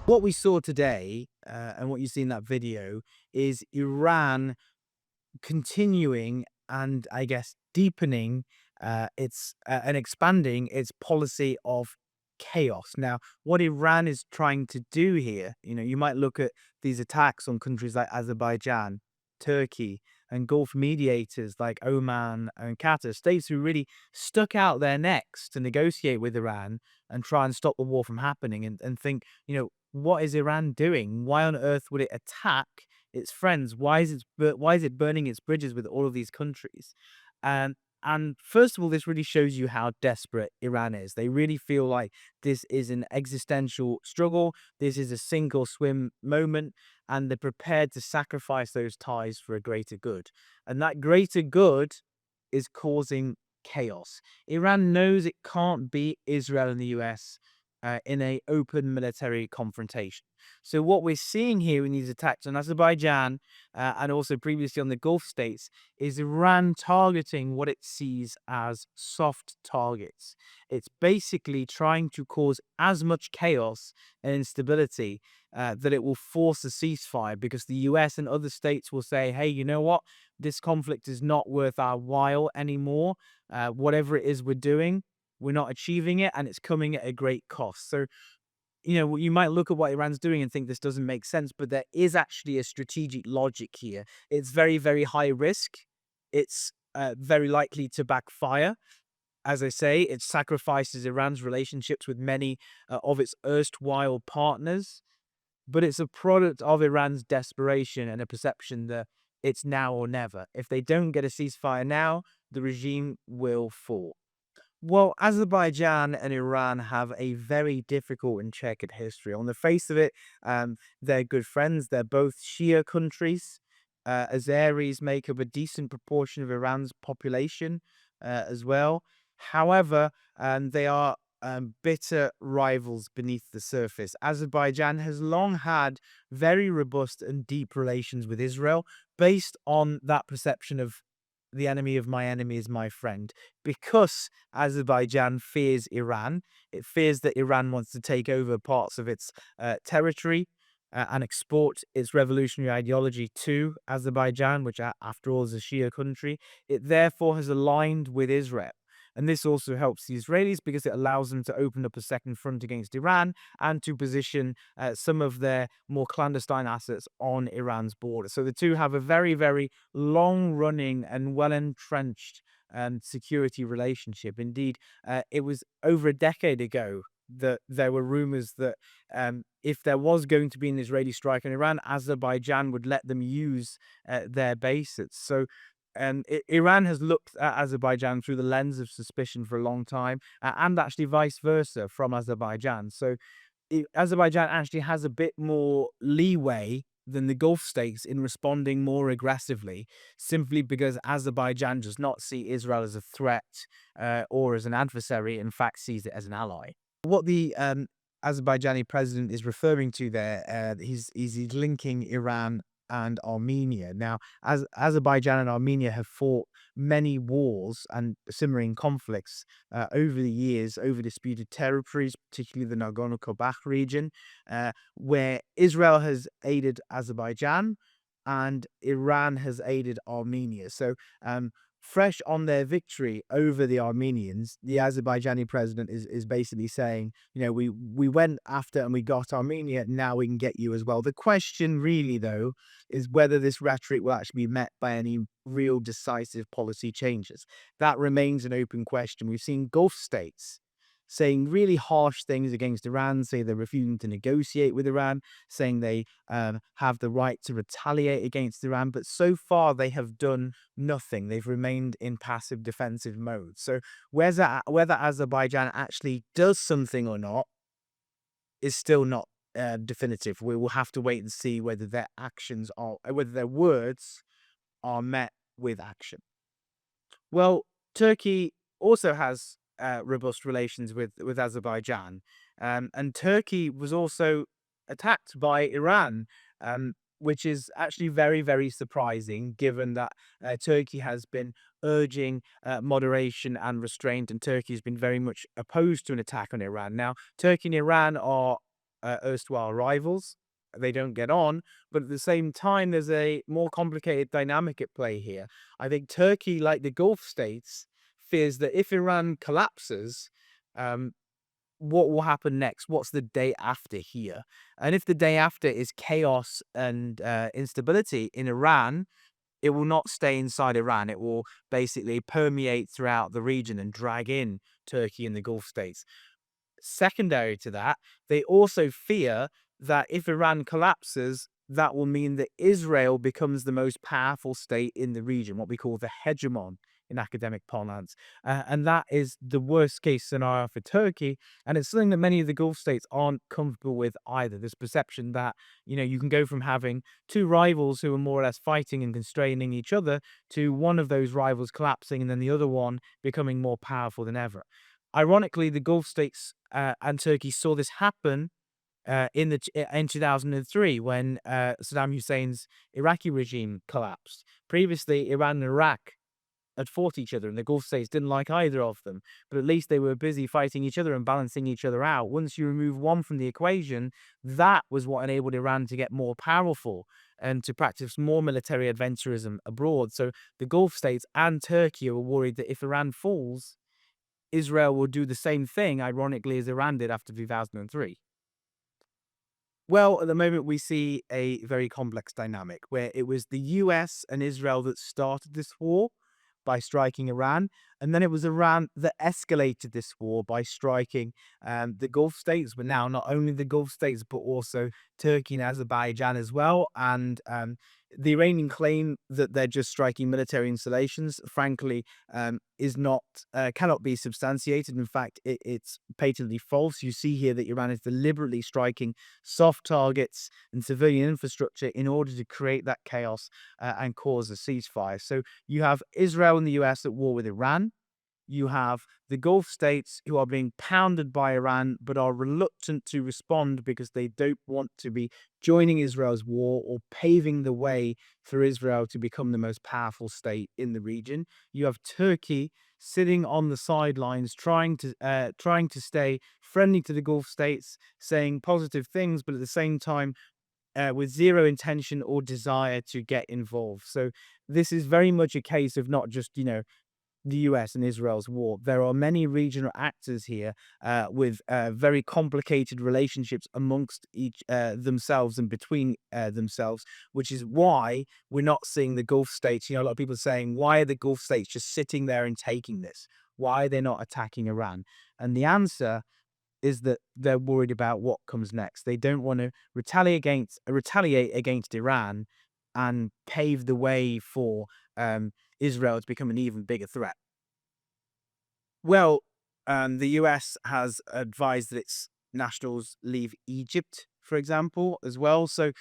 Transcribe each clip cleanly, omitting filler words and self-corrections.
What we saw today, and what you see in that video, is Iran continuing and I guess deepening its and expanding its policy of chaos. Now, what Iran is trying to do here, you might look at these attacks on countries like Azerbaijan, Turkey, and Gulf mediators like Oman and Qatar, states who really stuck out their necks to negotiate with Iran and try and stop the war from happening and think, what is Iran doing? Why on earth would it attack its friends? Why is it burning its bridges with all of these countries? And and first of all, this really shows you how desperate Iran is. They really feel like this is an existential struggle. This is a sink or swim moment, and they're prepared to sacrifice those ties for a greater good. And that greater good is causing chaos. Iran knows it can't beat Israel and the US in a open military confrontation. So what we're seeing here in these attacks on Azerbaijan and also previously on the Gulf states is Iran targeting what it sees as soft targets. It's basically trying to cause as much chaos and instability that it will force a ceasefire, because the US and other states will say, hey, you know what? This conflict is not worth our while anymore. Whatever it is we're doing, we're not achieving it, and it's coming at a great cost. So, you might look at what Iran's doing and think this doesn't make sense, but there is actually a strategic logic here. It's very, very high risk. It's very likely to backfire. As I say, it sacrifices Iran's relationships with many of its erstwhile partners, but it's a product of Iran's desperation and a perception that it's now or never. If they don't get a ceasefire now, the regime will fall. Well, Azerbaijan and Iran have a very difficult and checkered history. On the face of it, they're good friends. They're both Shia countries. Azeris make up a decent proportion of Iran's population as well. However, they are bitter rivals beneath the surface. Azerbaijan has long had very robust and deep relations with Israel based on that perception of the enemy of my enemy is my friend. Because Azerbaijan fears Iran, it fears that Iran wants to take over parts of its territory and export its revolutionary ideology to Azerbaijan, which, after all, is a Shia country. It therefore has aligned with Israel. And this also helps the Israelis because it allows them to open up a second front against Iran and to position some of their more clandestine assets on Iran's border. So the two have a very, very long running and well entrenched security relationship. Indeed, it was over a decade ago that there were rumors that if there was going to be an Israeli strike on Iran, Azerbaijan would let them use their bases. So Iran has looked at Azerbaijan through the lens of suspicion for a long time, and actually vice versa from Azerbaijan. So Azerbaijan actually has a bit more leeway than the Gulf states in responding more aggressively, simply because Azerbaijan does not see Israel as a threat or as an adversary. In fact, sees it as an ally. What the Azerbaijani president is referring to there, he's linking Iran and Armenia. Now, as Azerbaijan and Armenia have fought many wars and simmering conflicts over the years over disputed territories, particularly the Nagorno-Karabakh region, where Israel has aided Azerbaijan and Iran has aided Armenia. So, fresh on their victory over the Armenians, the Azerbaijani president is basically saying, we went after and we got Armenia, now we can get you as well. The question really, though, is whether this rhetoric will actually be met by any real decisive policy changes. That remains an open question. We've seen Gulf states saying really harsh things against Iran, say they're refusing to negotiate with Iran, saying they have the right to retaliate against Iran. But so far, they have done nothing. They've remained in passive defensive mode. So whether Azerbaijan actually does something or not is still not definitive. We will have to wait and see whether whether their words are met with action. Well, Turkey also has robust relations with Azerbaijan, and Turkey was also attacked by Iran, which is actually very, very surprising, given that Turkey has been urging moderation and restraint, and Turkey has been very much opposed to an attack on Iran. Now, Turkey and Iran are erstwhile rivals. They don't get on, but at the same time, there's a more complicated dynamic at play here. I think Turkey, like the Gulf states, fears that if Iran collapses, um, what will happen next? What's the day after here? And if the day after is chaos and instability in Iran, it will not stay inside Iran. It will basically permeate throughout the region and drag in Turkey and the Gulf states. Secondary to that, they also fear that if Iran collapses, that will mean that Israel becomes the most powerful state in the region, what we call the hegemon in academic parlance. And that is the worst case scenario for Turkey. And it's something that many of the Gulf states aren't comfortable with either. This perception that, you can go from having two rivals who are more or less fighting and constraining each other to one of those rivals collapsing and then the other one becoming more powerful than ever. Ironically, the Gulf states and Turkey saw this happen in 2003 when Saddam Hussein's Iraqi regime collapsed. Previously, Iran and Iraq had fought each other, and the Gulf states didn't like either of them. But at least they were busy fighting each other and balancing each other out. Once you remove one from the equation, that was what enabled Iran to get more powerful and to practice more military adventurism abroad. So the Gulf states and Turkey were worried that if Iran falls, Israel will do the same thing, ironically, as Iran did after 2003. Well, at the moment, we see a very complex dynamic where it was the US and Israel that started this war by striking Iran. And then it was Iran that escalated this war by striking the Gulf states, but now not only the Gulf states, but also Turkey and Azerbaijan as well. And the Iranian claim that they're just striking military installations, frankly, is not cannot be substantiated. In fact, it's patently false. You see here that Iran is deliberately striking soft targets and civilian infrastructure in order to create that chaos and cause a ceasefire. So you have Israel and the US at war with Iran. You have the Gulf states who are being pounded by Iran but are reluctant to respond because they don't want to be joining Israel's war or paving the way for Israel to become the most powerful state in the region. You have Turkey sitting on the sidelines trying to stay friendly to the Gulf states, saying positive things, but at the same time with zero intention or desire to get involved. So this is very much a case of not just, the US and Israel's war. There are many regional actors here with very complicated relationships amongst each themselves and between themselves, which is why we're not seeing the Gulf states. A lot of people are saying, why are the Gulf states just sitting there and taking this? Why are they not attacking Iran? And the answer is that they're worried about what comes next. They don't want to retaliate against Iran and pave the way for Israel to become an even bigger threat. Well, the US has advised that its nationals leave Egypt, for example, as well. So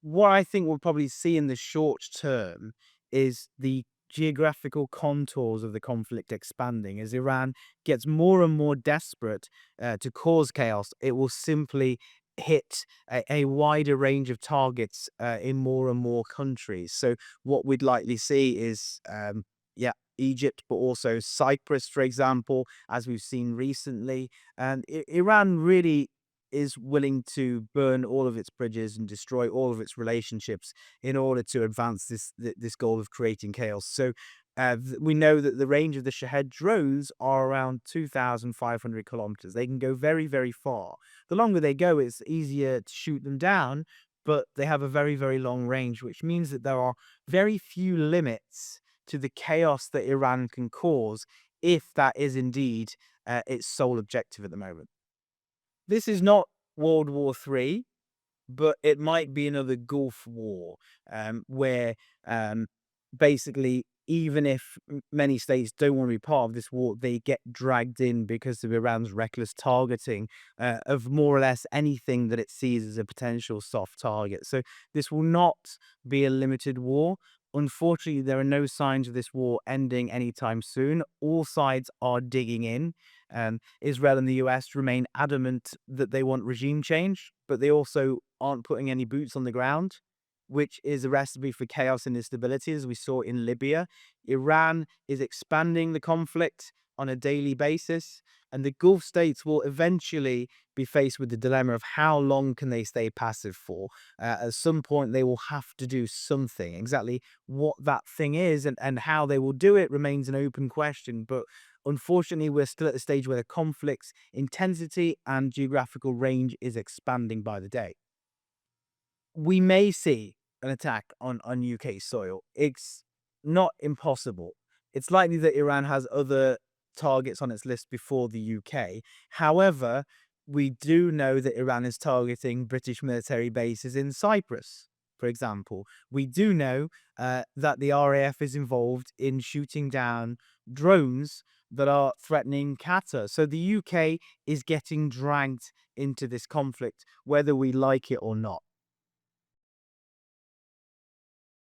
what I think we'll probably see in the short term is the geographical contours of the conflict expanding. As Iran gets more and more desperate to cause chaos, it will simply hit a wider range of targets in more and more countries. So what we'd likely see is, yeah, Egypt, but also Cyprus, for example, as we've seen recently. And Iran really is willing to burn all of its bridges and destroy all of its relationships in order to advance this goal of creating chaos. So we know that the range of the Shahed drones are around 2,500 kilometers. They can go very, very far. The longer they go, it's easier to shoot them down, but they have a very, very long range, which means that there are very few limits to the chaos that Iran can cause if that is indeed its sole objective at the moment. This is not World War III, but it might be another Gulf War, where basically, even if many states don't want to be part of this war, they get dragged in because of Iran's reckless targeting of more or less anything that it sees as a potential soft target. So this will not be a limited war. Unfortunately, there are no signs of this war ending anytime soon. All sides are digging in. Israel and the US remain adamant that they want regime change, but they also aren't putting any boots on the ground, which is a recipe for chaos and instability, as we saw in Libya. Iran is expanding the conflict, on a daily basis, and the Gulf states will eventually be faced with the dilemma of how long can they stay passive for. At some point, they will have to do something. Exactly what that thing is and how they will do it remains an open question. But unfortunately, we're still at the stage where the conflict's intensity and geographical range is expanding by the day. We may see an attack on UK soil. It's not impossible. It's likely that Iran has other targets on its list before the UK. However, we do know that Iran is targeting British military bases in Cyprus, for example. We do know that the RAF is involved in shooting down drones that are threatening Qatar. So the UK is getting dragged into this conflict, whether we like it or not.